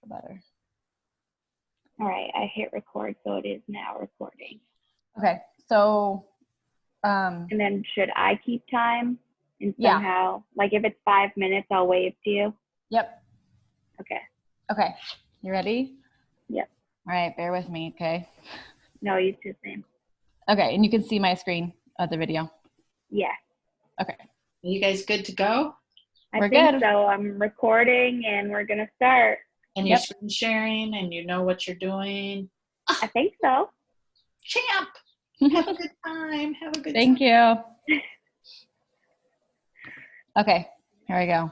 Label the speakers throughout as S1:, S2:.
S1: Better.
S2: All right, I hit record, so it is now recording.
S1: Okay, so
S2: and then should I keep time and somehow, like if it's 5 minutes, I'll wave to you?
S1: Yep.
S2: Okay,
S1: you ready?
S2: Yep.
S1: All right, bear with me, okay?
S2: No, you do the same.
S1: Okay, and you can see my screen of the video?
S2: Yeah.
S1: Okay.
S3: Are you guys good to go?
S2: I think so. I'm recording and we're gonna start.
S3: And you're screen sharing and you know what you're doing?
S2: I think so.
S3: Champ! Have a good time. Have a good
S1: Thank you. Okay, here we go.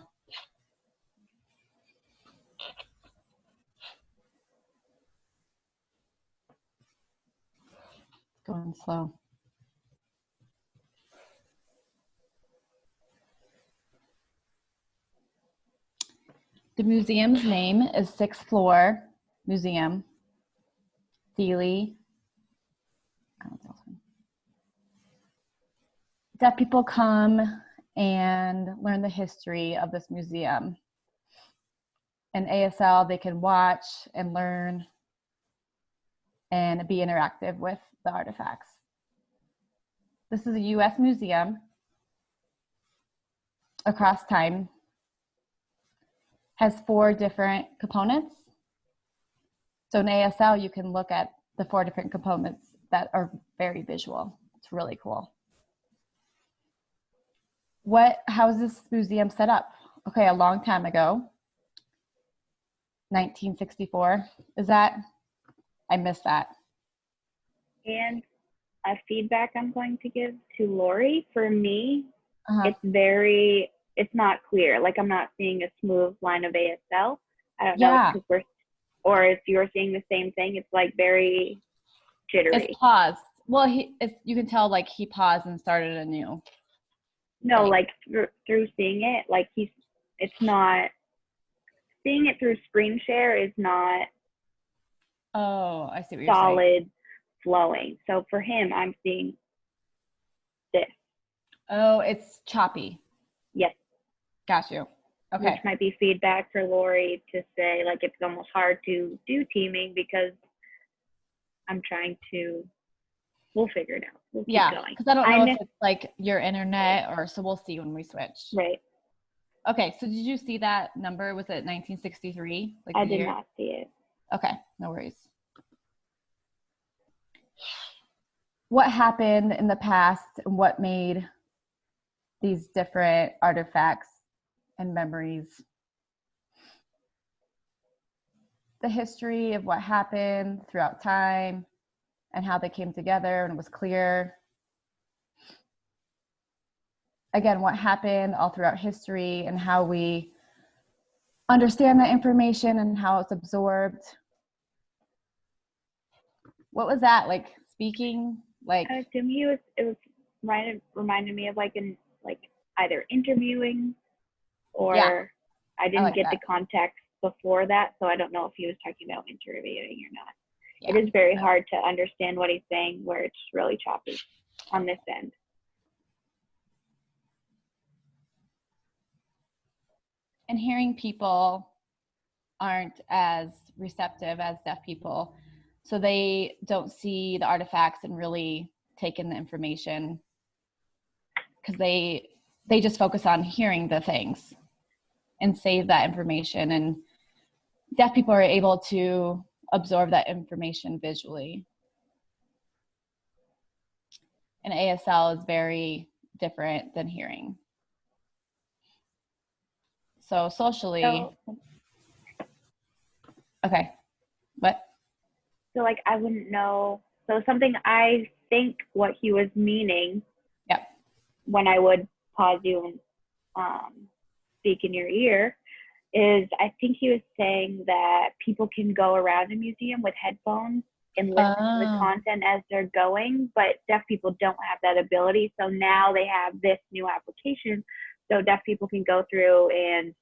S1: Going slow. The museum's name is Sixth Floor Museum, Thiele. Deaf people come and learn the history of this museum. In ASL, they can watch and learn and be interactive with the artifacts. This is a U.S. museum across time. Has 4 different components. So in ASL, you can look at the 4 different components that are very visual. It's really cool. How is this museum set up? Okay, a long time ago, 1964. I missed that.
S2: And a feedback I'm going to give to Lori, for me, it's not clear. Like I'm not seeing a smooth line of ASL. I don't know if you're seeing the same thing. It's like very jittery.
S1: It's paused. Well, you can tell like he paused and started anew.
S2: No, like through seeing it, like it's not seeing it through screen share is not.
S1: Oh, I see what you're saying.
S2: Solid flowing. So for him, I'm seeing this.
S1: Oh, it's choppy.
S2: Yes.
S1: Got you. Okay.
S2: Which might be feedback for Lori to say, like, it's almost hard to do teaming because I'm trying to, we'll figure it out. We'll keep going.
S1: Because I don't know if it's like your internet so we'll see when we switch.
S2: Right.
S1: Okay, so did you see that number? Was it 1963? Like
S2: I did not see it.
S1: Okay, no worries. What happened in the past and what made these different artifacts and memories? The history of what happened throughout time and how they came together and it was clear. Again, what happened all throughout history and how we understand the information and how it's absorbed. What was that like speaking? Like
S2: to me, it was reminded me of like either interviewing or I didn't get the context before that, so I don't know if he was talking about interviewing or not. Yeah, it is very hard to understand what he's saying where it's really choppy on this end.
S1: And hearing people aren't as receptive as deaf people, so they don't see the artifacts and really take in the information because they just focus on hearing the things and save that information, and deaf people are able to absorb that information visually. And ASL is very different than hearing. So socially, okay, what?
S2: So like I wouldn't know. So something I think what he was meaning when I would pause you and speak in your ear is I think he was saying that people can go around a museum with headphones and listen to the content as they're going, but deaf people don't have that ability. So now they have this new application, so deaf people can go through and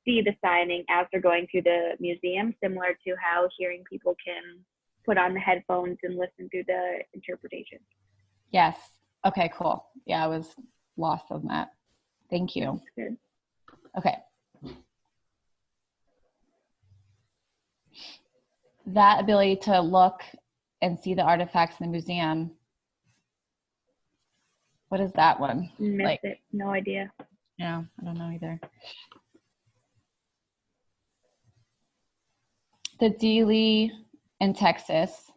S2: see the signing as they're going through the museum, similar to how hearing people can put on the headphones and listen through the interpretation.
S1: Yes. Okay, cool. Yeah, I was lost on that. Thank you.
S2: Good.
S1: Okay. that ability to look and see the artifacts in the museum. What is that one?
S2: Missed it. No idea.
S1: Yeah, I don't know either. The Dealey in Texas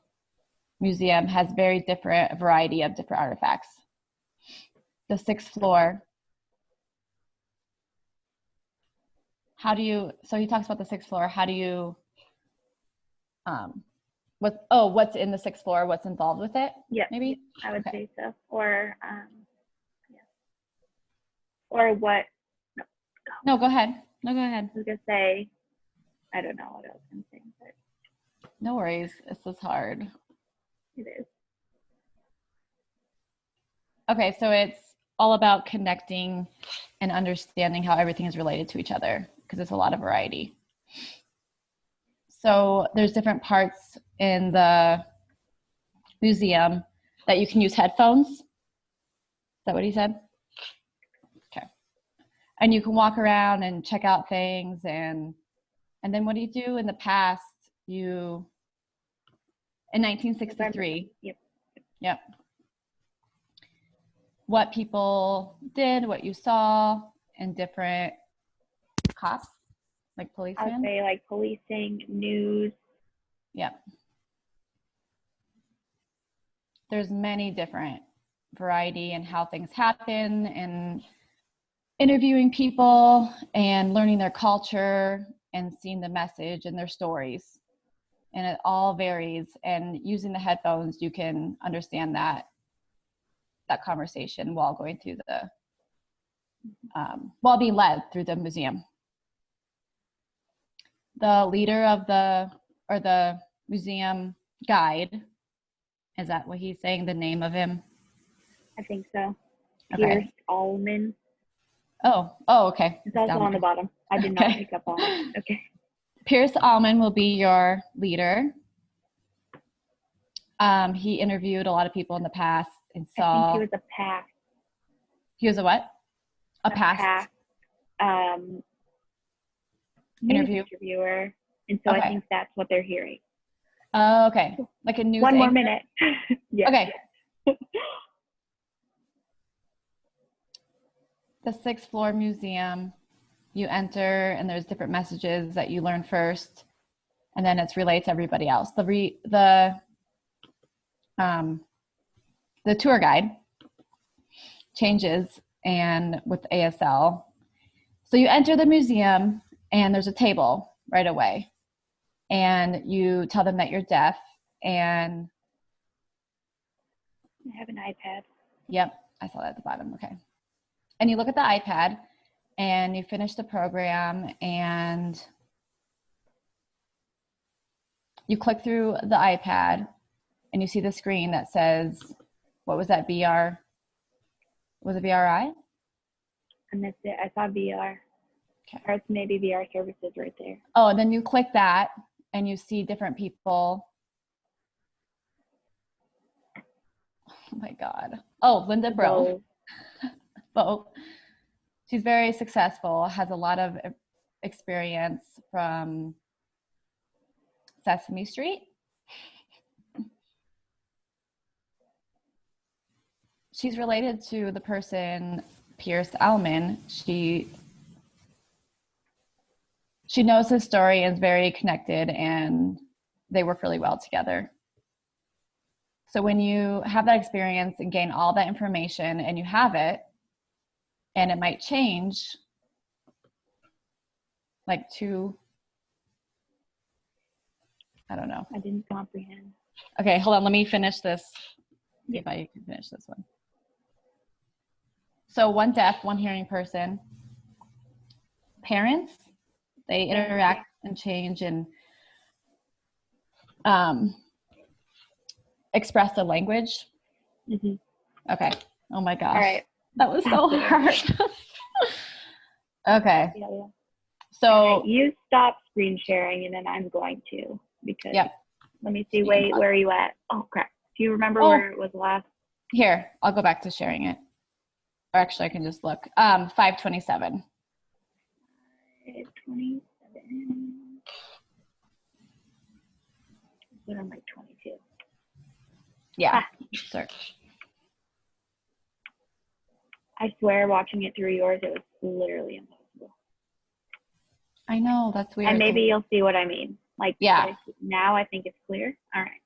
S1: Museum has a variety of different artifacts. The 6th floor. So he talks about the 6th floor. How do you, what's in the 6th floor? What's involved with it?
S2: Yeah,
S1: maybe?
S2: I would say so. Or, yeah. Or what?
S1: No, go ahead. No, go ahead.
S2: I was going to say, I don't know what I was going to say, but.
S1: No worries. This is hard.
S2: It is.
S1: Okay, so it's all about connecting and understanding how everything is related to each other, because it's a lot of variety. So there's different parts in the museum that you can use headphones. Is that what he said? Okay. And you can walk around and check out things, and then what do you do in the past? In 1963. Yep. What people did, what you saw, and different cops, like policemen.
S2: I would say like policing, news.
S1: Yep. There's many different variety in how things happen, and interviewing people and learning their culture and seeing the message and their stories. And it all varies, and using the headphones, you can understand that conversation while going through while being led through the museum. The leader of the museum guide, is that what he's saying, the name of him?
S2: I think so.
S1: Okay.
S2: Pierce Allman.
S1: Oh, okay.
S2: It's also on the bottom. I did not pick up on it. Okay.
S1: Pierce Allman will be your leader. He interviewed a lot of people in the past and saw.
S2: I think he was a past.
S1: He was a what? A past
S2: interviewer. And so I think that's what they're hearing.
S1: Oh, okay. Like a news.
S2: One more minute.
S1: Yeah. Okay. The 6th floor museum, you enter and there's different messages that you learn first, and then it's relayed to everybody else. The tour guide changes, and with ASL. So you enter the museum and there's a table right away, and you tell them that you're deaf, and
S2: I have an iPad.
S1: Yep, I saw that at the bottom. Okay. And you look at the iPad and you finish the program and you click through the iPad and you see the screen that says, what was that, VR? Was it VRI?
S2: I missed it. I saw VR. Okay. Or it's maybe VR services right there.
S1: Oh, and then you click that and you see different people. Oh my God. Oh, Linda Bro. Bo. She's very successful, has a lot of experience from Sesame Street. She's related to the person, Pierce Allman. She knows his story and is very connected, and they work really well together. So when you have that experience and gain all that information and you have it, and it might change like to, I don't know.
S2: I didn't comprehend.
S1: Okay, hold on. Let me finish this. See if I can finish this one. So one deaf, one hearing person. Parents, they interact and change and express the language.
S2: Mm-hmm.
S1: Okay. Oh my gosh.
S2: All right.
S1: That was so hard. Okay.
S2: Yeah.
S1: So
S2: right. You stop screen sharing and then I'm going to, because let me see, wait, where are you at? Oh crap. Do you remember where it was last?
S1: Here, I'll go back to sharing it. Or actually I can just look. 527.
S2: 527. But I'm like 22.
S1: Yeah. Search.
S2: I swear, watching it through yours, it was literally impossible.
S1: I know, that's weird.
S2: And maybe you'll see what I mean. Like,
S1: yeah.
S2: Now I think it's clear. All right.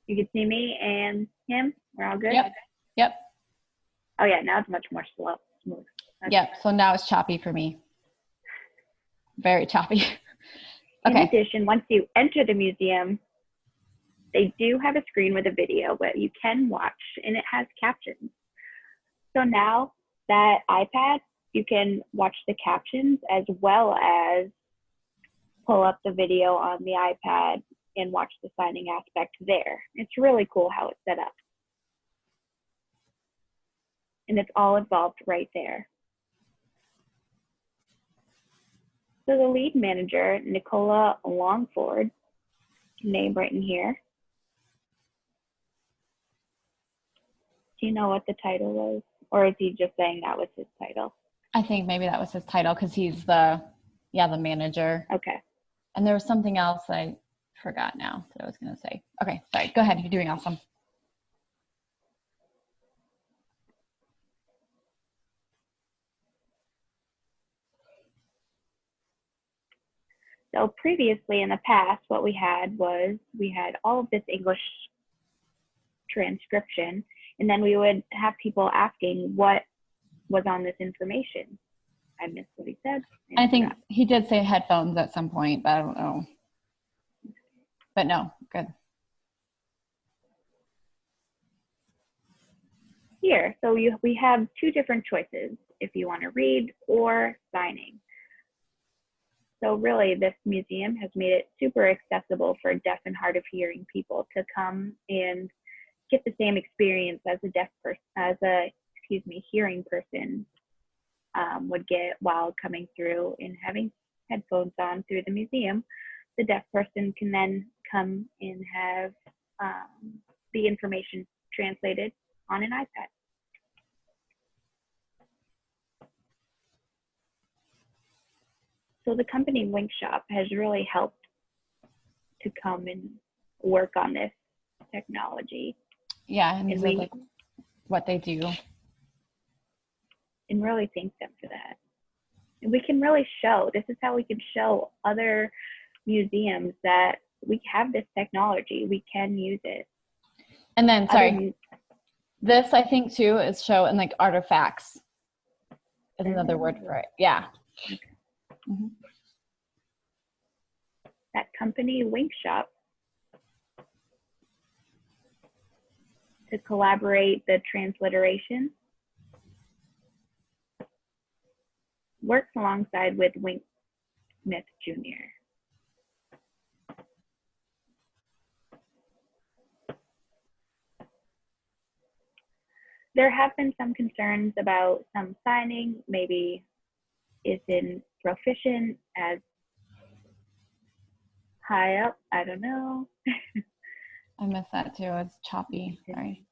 S2: You can see me and him. We're all good?
S1: Yep.
S2: Oh, yeah. Now it's much more smooth.
S1: Yep. So now it's choppy for me. Very choppy.
S2: In addition, once you enter the museum, they do have a screen with a video that you can watch, and it has captions. So now that iPad, you can watch the captions as well as pull up the video on the iPad and watch the signing aspect there. It's really cool how it's set up. And it's all involved right there. So the lead manager, Nicola Longford, name written here. Do you know what the title was? Or is he just saying that was his title?
S1: I think maybe that was his title because he's the manager.
S2: Okay.
S1: And there was something else I forgot now that I was going to say. Okay, sorry. Go ahead. You're doing awesome.
S2: So previously in the past, what we had all of this English transcription, and then we would have people asking what was on this information. I missed what he said.
S1: I think he did say headphones at some point, but I don't know. But no, good.
S2: Here, so we have two different choices if you want to read or signing. So really, this museum has made it super accessible for deaf and hard of hearing people to come and get the same experience as a deaf person, hearing person would get while coming through and having headphones on through the museum. The deaf person can then come and have the information translated on an iPad. So the company WinkShop has really helped to come and work on this technology.
S1: Yeah, and these are like what they do.
S2: And really thank them for that. And we can really this is how we can show other museums that we have this technology, we can use it.
S1: And then, this I think too is show in like artifacts is another word for it. Yeah.
S2: Okay.
S1: Mm-hmm.
S2: That company WinkShop to collaborate the transliteration works alongside with Wink Smith Jr. There have been some concerns about some signing, maybe isn't proficient as high up, I don't know.
S1: I missed that too, it's choppy, sorry.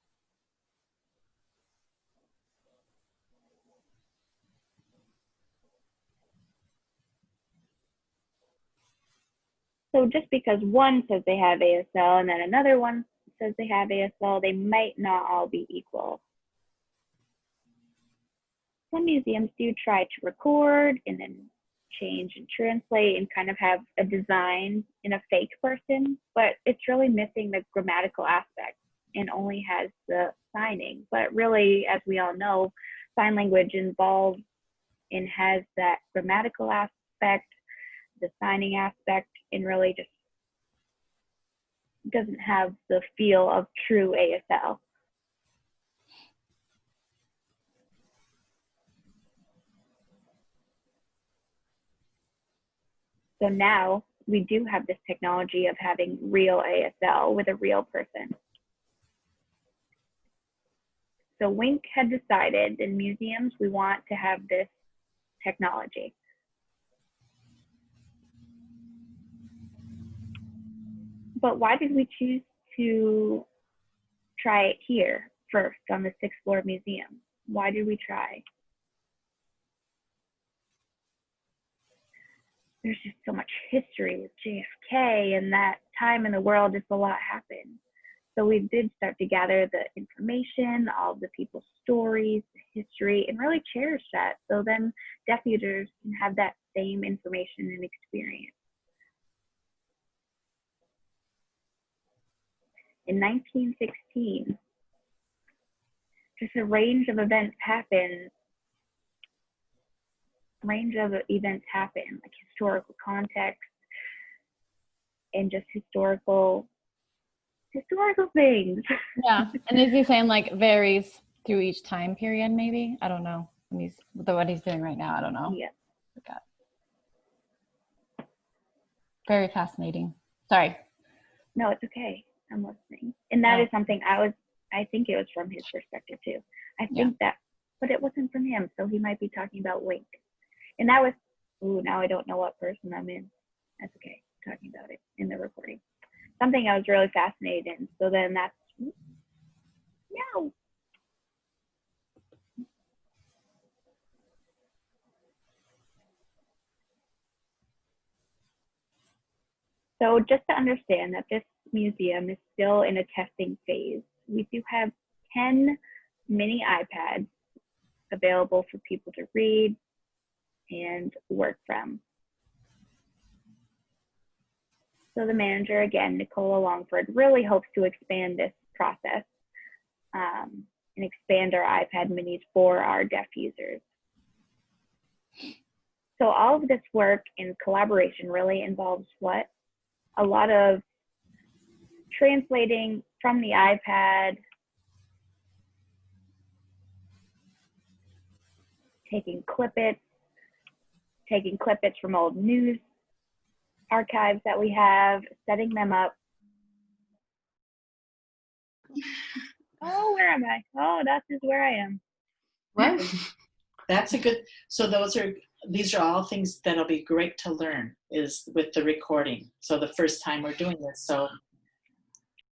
S2: So just because one says they have ASL and then another one says they have ASL, they might not all be equal. Some museums do try to record and then change and translate and kind of have a design in a fake person, but it's really missing the grammatical aspect and only has the signing. But really, as we all know, sign language involves and has that grammatical aspect, the signing aspect, and really just doesn't have the feel of true ASL. So now we do have this technology of having real ASL with a real person. So Wink had decided in museums we want to have this technology. But why did we choose to try it here first on the 6th floor museum? Why did we try? There's just so much history with JFK and that time in the world, just a lot happened. So we did start to gather the information, all of the people's stories, the history, and really cherish that. So then deaf users can have that same information and experience. In 1916, just a range of events happened, like historical context and just historical things.
S1: Yeah. And is he saying like varies through each time period, maybe? I don't know. What he's doing right now, I don't know.
S2: Yeah.
S1: Forgot. Very fascinating. Sorry.
S2: No, it's okay. I'm listening. And that is something I think it was from his perspective too. I think that, but it wasn't from him. So he might be talking about Wink. And that was, now I don't know what person I'm in. That's okay. Talking about it in the recording. Something I was really fascinated in. So then that's, no. So just to understand that this museum is still in a testing phase, we do have 10 mini iPads available for people to read and work from. So the manager, again, Nicola Longford, really hopes to expand this process and expand our iPad minis for our deaf users. So all of this work and collaboration really involves what? A lot of translating from the iPad, taking clippets from old news archives that we have, setting them up. Oh, where am I? Oh, that is where I am.
S3: Well, that's a good, so these are all things that'll be great to learn is with the recording. So the first time we're doing this. So